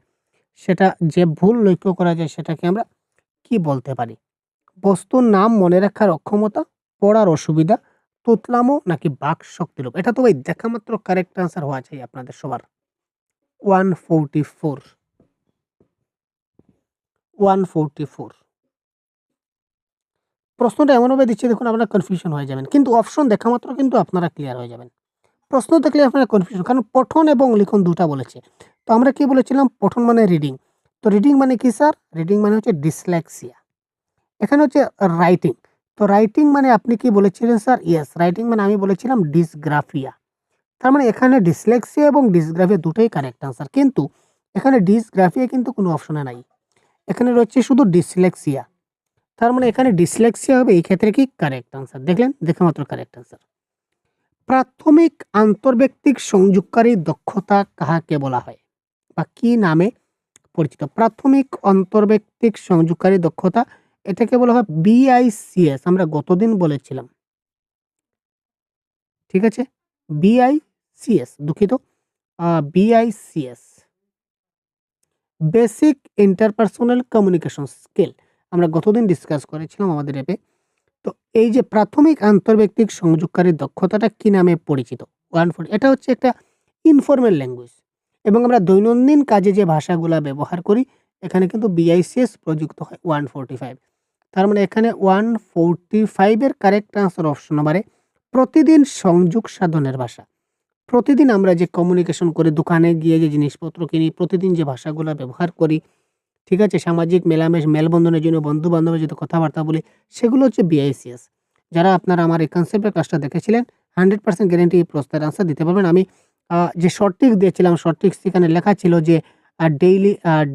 সেটা যে ভুল লক্ষ্য করা যায় সেটাকে আমরা কি বলতে পারি? বস্তুর নাম মনে রাখার অক্ষমতা, পড়ার অসুবিধা, তোতলামো নাকি বাক শক্তির লোভ? এটা তো ভাই দেখা মাত্র কারেক্ট আনসার হওয়া চাই আপনাদের সবার। 144 144 প্রশ্নটা এমনভাবে দিচ্ছে দেখুন আপনারা কনফিউশন হয়ে যাবেন। কিন্তু অপশন দেখা মাত্র কিন্তু আপনারা ক্লিয়ার হয়ে যাবেন। প্রশ্ন দেখলে আপনারা কনফিউশন, কারণ পঠন এবং লিখন দুটা বলেছে। তো আমরা কি বলেছিলাম? পঠন মানে রিডিং। তো রিডিং মানে কি স্যার? রিডিং মানে হচ্ছে ডিসলেক্সিয়া। এখানে হচ্ছে রাইটিং। তো রাইটিং মানে আপনি কি বলেছিলেন স্যার? ইয়েস, রাইটিং মানে আমি বলেছিলাম ডিসগ্রাফিয়া। তার মানে এখানে ডিসলেক্সিয়া এবং ডিসগ্রাফিয়া দুটোই কারেক্ট আনসার। কিন্তু এখানে ডিসগ্রাফিয়া কিন্তু কোনো অপশনে নাই। এখানে রয়েছে শুধু ডিসলেক্সিয়া। তার মানে এখানে ডিসলেক্সিয়া হবে এই ক্ষেত্রে কি কারেক্ট আনসার। দেখলেন? দেখা মাত্র কারেক্ট আনসার। প্রাথমিক আন্তর্ব্যক্তিক সংযোগকারী দক্ষতা কাহাকে বলা হয় বা কি নামে পরিচিত? প্রাথমিক অন্তর্ব্যক্তিক সংযোগকারী দক্ষতা, এটাকে বলা হয় BICS। আমরা গতদিন বলেছিলাম, ঠিক আছে? BICS, দুঃখিত, BICS, basic interpersonal communication skill. আমরা গতদিন ডিসকাস করেছিলাম আমাদের অ্যাপে। তো এই যে প্রাথমিক আন্তর্ব্যক্তিক সংযোগকারী দক্ষতাটা কি নামে পরিচিত? 140, এটা হচ্ছে একটা ইনফর্মাল ল্যাঙ্গুয়েজ এবং আমরা দৈনন্দিন কাজে যে ভাষাগুলা ব্যবহার করি এখানে কিন্তু BICS প্রযুক্ত হয় 145। তার মানে এখানে 145 এর কারেক্ট আনসার অপশন নম্বরে প্রতিদিন সংযোগ সাধনের ভাষা। প্রতিদিন আমরা যে কমিউনিকেশন করি, দোকানে গিয়ে যে জিনিসপত্র কিনি, প্রতিদিন যে ভাষাগুলা ব্যবহার করি, ঠিক আছে? সামাজিক মেলবন্ধনের জন্য বন্ধু-বান্ধবের সাথে কথাবার্তা বলি, সেগুলো হচ্ছে BICS। যারা আপনারা আমার এই কনসেপ্টের ক্লাসটা দেখেছিলেন 100% গ্যারান্টি এই প্রশ্নের আনসার দিতে পারবেন। আমি যে শর্ট ট্রিক দিয়েছিলাম, শর্ট ট্রিক্স সেখানে লেখা ছিল যে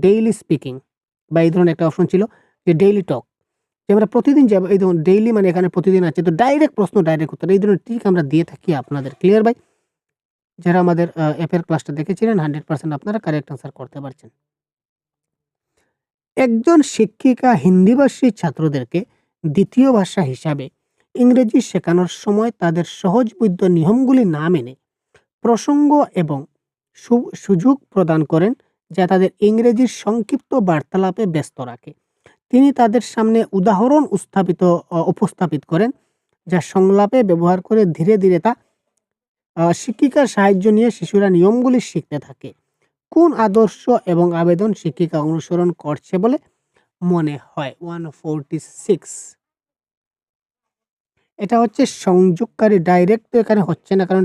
ডেইলি স্পিকিং বা এই ধরনের একটা অপশন ছিল যে ডেইলি টক। যে আমরা প্রতিদিন যাব, এই ধরুন ডেইলি মানে এখানে প্রতিদিন আছে। তো ডাইরেক্ট প্রশ্ন, ডাইরেক্ট উত্তর, এই ধরনের ট্রিক আমরা দিয়ে থাকি আপনাদের। ক্লিয়ার ভাই? যারা আমাদের অ্যাপের ক্লাসটা দেখেছিলেন 100% আপনারা কারেক্ট আনসার করতে পারছেন। একজন শিক্ষিকা হিন্দিভাষী ছাত্রদেরকে দ্বিতীয় ভাষা হিসাবে ইংরেজি শেখানোর সময় তাদের সহজবোধ্য নিয়মগুলি না মেনে প্রসঙ্গ এবং সুযোগ প্রদান করেন যা তাদের ইংরেজির সংক্ষিপ্ত বার্তালাপে ব্যস্ত রাখে। তিনি তাদের সামনে উদাহরণ উপস্থাপিত করেন যা সংলাপে ব্যবহার করে ধীরে ধীরে তা শিক্ষিকার সাহায্য নিয়ে শিশুরা নিয়মগুলি শিখতে থাকে। কোন আদর্শ এবং আবেদন শিক্ষিকা অনুসরণ করছে বলে মনে হয়? 146। এটা হচ্ছে সংযোগকারী। ডাইরেক্ট তো এখানে হচ্ছে না, কারণ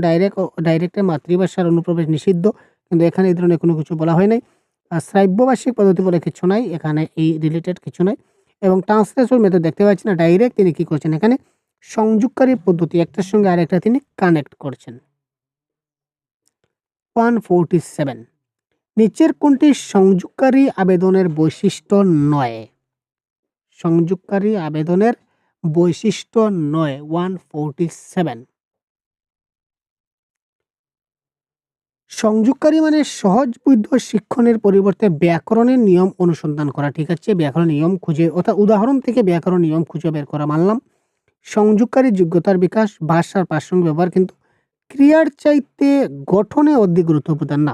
ডাইরেক্টের মাতৃভাষার অনুপ্রবেশ নিষিদ্ধ। কিন্তু এখানে এই ধরনের কোনো কিছু বলা হয় নাই। শ্রাব্য ভাষিক পদ্ধতি বলে কিছু নাই এখানে, এই রিলেটেড কিছু নাই। এবং ট্রান্সলেশন মেথড দেখতে পাচ্ছি না। ডাইরেক্ট তিনি কি করছেন এখানে? সংযোগকারী পদ্ধতি একটার সঙ্গে আরেকটা তিনি কানেক্ট করছেন। 147, নিচের কোনটি সংযোগকারী আবেদনের বৈশিষ্ট্য নয়? সংযোগকারী আবেদনের বৈশিষ্ট্য নয়। 147, সংযোগকারী মানে সহজবোধ্য শিক্ষণের পরিবর্তে ব্যাকরণের নিয়ম অনুসন্ধান করা, ঠিক আছে? ব্যাকরণ নিয়ম খুঁজে, অর্থাৎ উদাহরণ থেকে ব্যাকরণ নিয়ম খুঁজে বের করা, মানলাম। সংযোগকারী যোগ্যতার বিকাশ, ভাষার প্রাসঙ্গিক ব্যবহার, কিন্তু ক্রিয়ার চাইতে গঠনে অধিক গুরুত্ব প্রদান না,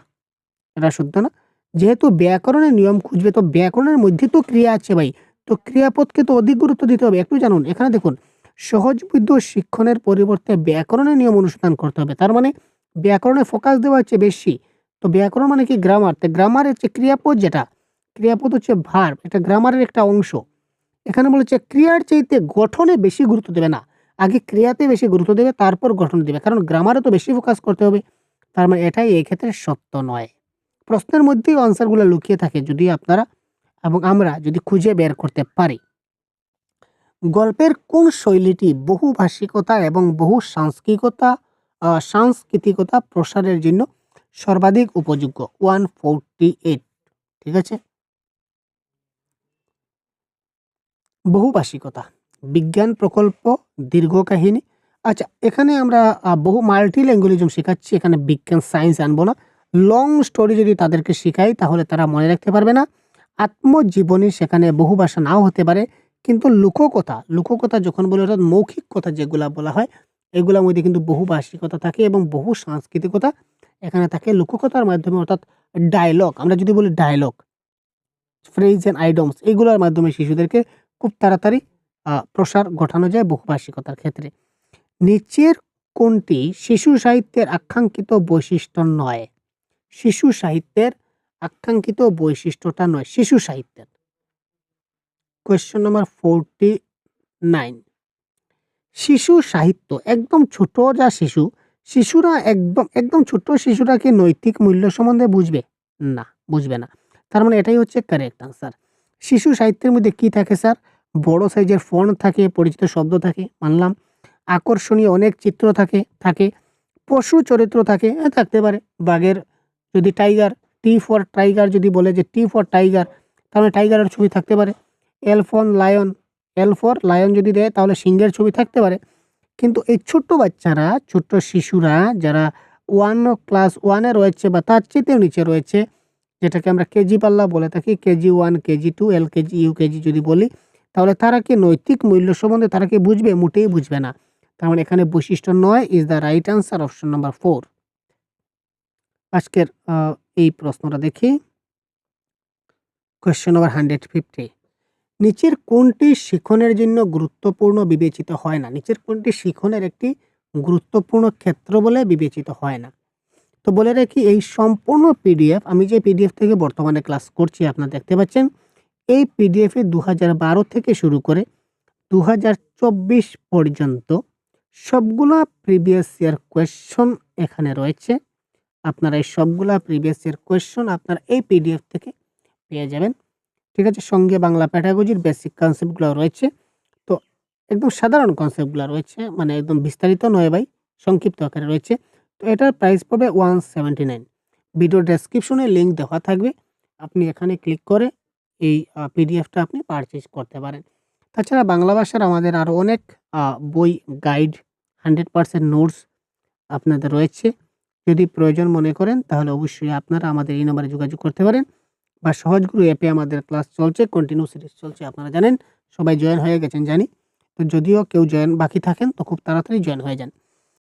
এটা সত্য না। যেহেতু ব্যাকরণের নিয়ম খুঁজবে তো ব্যাকরণের মধ্যে তো ক্রিয়া আছে ভাই, তো ক্রিয়াপদকে তো অধিক গুরুত্ব দিতে হবে। একটু জানুন, এখানে দেখুন সহজবোধ্য শিক্ষণের পরিবর্তে ব্যাকরণের নিয়ম অনুসন্ধান করতে হবে। তার মানে ব্যাকরণে ফোকাস দেওয়া হচ্ছে বেশি। তো ব্যাকরণ মানে কি? গ্রামার। তো গ্রামার হচ্ছে ক্রিয়াপদ, যেটা ক্রিয়াপদ হচ্ছে ভার্ব, এটা গ্রামারের একটা অংশ। এখানে বলেছে ক্রিয়ার চাইতে গঠনে বেশি গুরুত্ব দেবে না, আগে ক্রিয়াতে বেশি গুরুত্ব দেবে তারপর গঠন দেবে, কারণ গ্রামারে তো বেশি ফোকাস করতে হবে। তার মানে এটাই এই ক্ষেত্রে সত্য নয়। প্রশ্নের মধ্যেই আনসারগুলো লুকিয়ে থাকে যদি আপনারা এবং আমরা যদি খুঁজে বের করতে পারি। গল্পের কোন শৈলীটি বহুভাষিকতা এবং সাংস্কৃতিকতা প্রসারের জন্য সর্বাধিক উপযোগ্য? 148। ঠিক আছে, বহুভাষিকতা, বিজ্ঞান প্রকল্প, দীর্ঘ কাহিনী। আচ্ছা, এখানে আমরা বহু মাল্টিল্যাঙ্গুয়ালিজম শেখাচ্ছি, এখানে বিজ্ঞান সায়েন্স আনবো না। লং স্টোরি যদি তাদেরকে শেখাই তাহলে তারা মনে রাখতে পারবে না। আত্মজীবনী, সেখানে বহু ভাষা নাও হতে পারে, কিন্তু লোককথা যখন বলে, অর্থাৎ মৌখিক কথা যেগুলা বলা হয়, এগুলোর মধ্যে কিন্তু বহুভাষিকতা থাকে এবং বহু সাংস্কৃতিকতা এখানে থাকে লোককথার মাধ্যমে, অর্থাৎ ডায়লগ, আমরা যদি বলি ডায়লগ, ফ্রেজ অ্যান্ড আইডমস, এগুলোর মাধ্যমে শিশুদেরকে খুব তাড়াতাড়ি প্রসার ঘটানো যায় বহুভাষিকতার ক্ষেত্রে। নিচের কোনটি শিশু সাহিত্যের আকাঙ্ক্ষিত বৈশিষ্ট্য নয়? শিশু সাহিত্যের আকাঙ্ক্ষিত বৈশিষ্ট্যটা নয় শিশু সাহিত্যের। Question number 49। শিশু সাহিত্য একদম ছোট যা শিশুরা একদম ছোট শিশুরা কি নৈতিক মূল্য সম্বন্ধে বুঝবে? না, বুঝবে না। তার মানে এটাই হচ্ছে কারেক্ট আনসার। শিশু সাহিত্যের মধ্যে কি থাকে স্যার? বড় সাইজের ফন্ট থাকে, পরিচিত শব্দ থাকে, মানলাম। আকর্ষণীয় অনেক চিত্র থাকে, পশু চরিত্র থাকে, থাকতে পারে। বাঘের, যদি টাইগার, টি ফর টাইগার যদি বলে যে টি ফর টাইগার, তাহলে টাইগারের ছবি থাকতে পারে। এল ফর লায়ন যদি দেয় তাহলে সিংহের ছবি থাকতে পারে। কিন্তু এই ছোট্ট বাচ্চারা, ছোট্ট শিশুরা যারা ক্লাস 1-এ রয়েছে বা তার চেয়েতেও নিচে রয়েছে, যেটাকে আমরা কেজি পাল্লা বলে থাকি, কেজি 1, কেজি 2, এলকেজি, ইউকেজি যদি বলি, তাহলে তারা কি নৈতিক মূল্য সম্বন্ধে তারা কি বুঝবে? মোটেই বুঝবে না। তার মানে এখানে বৈশিষ্ট্য নয় is the right answer, option number 4। আজকের এই প্রশ্নটা দেখি। Question number 150। নিচের কোনটি শিখনের জন্য গুরুত্বপূর্ণ বিবেচিত হয় না? নিচের কোনটি শিখনের একটি গুরুত্বপূর্ণ ক্ষেত্র বলে বিবেচিত হয় না? তো বলে রাখি, এই সম্পূর্ণ পিডিএফ, আমি যে পিডিএফ থেকে বর্তমানে ক্লাস করছি আপনারা দেখতে পাচ্ছেন, এই পিডিএফে 2012 থেকে শুরু করে 2024 পর্যন্ত সবগুলা প্রিভিয়াস ইয়ার কোয়েশ্চন এখানে রয়েছে। আপনারা এই সবগুলা প্রিভিয়াস ইয়ার কোয়েশ্চন আপনারা এই পিডিএফ থেকে পেয়ে যাবেন। ঠিক আছে, সঙ্গে বাংলা প্যাডাগজির বেসিক কনসেপ্টগুলো রয়েছে। তো একদম সাধারণ কনসেপ্টগুলো রয়েছে, মানে একদম বিস্তারিত নয় ভাই, সংক্ষিপ্ত আকারে রয়েছে। তো এটার প্রাইস পড়বে 179। ভিডিও ডেসক্রিপশনে লিঙ্ক দেওয়া থাকবে, আপনি এখানে ক্লিক করে এই পিডিএফটা আপনি পারচেজ করতে পারেন। তাছাড়া বাংলা ভাষার আমাদের আরও অনেক বই, গাইড, 100% নোটস আপনাদের রয়েছে। যদি প্রয়োজন মনে করেন তাহলে অবশ্যই আপনারা আমাদের এই নম্বরে যোগাযোগ করতে পারেন, বা সহজগুরু অ্যাপে আমাদের ক্লাস চলছে, কন্টিনিউ সিরিজ চলছে, আপনারা জানেন, সবাই জয়েন হয়ে গেছেন জানি। তো যদিও কেউ জয়েন বাকি থাকেন তো খুব তাড়াতাড়ি জয়েন হয়ে যান।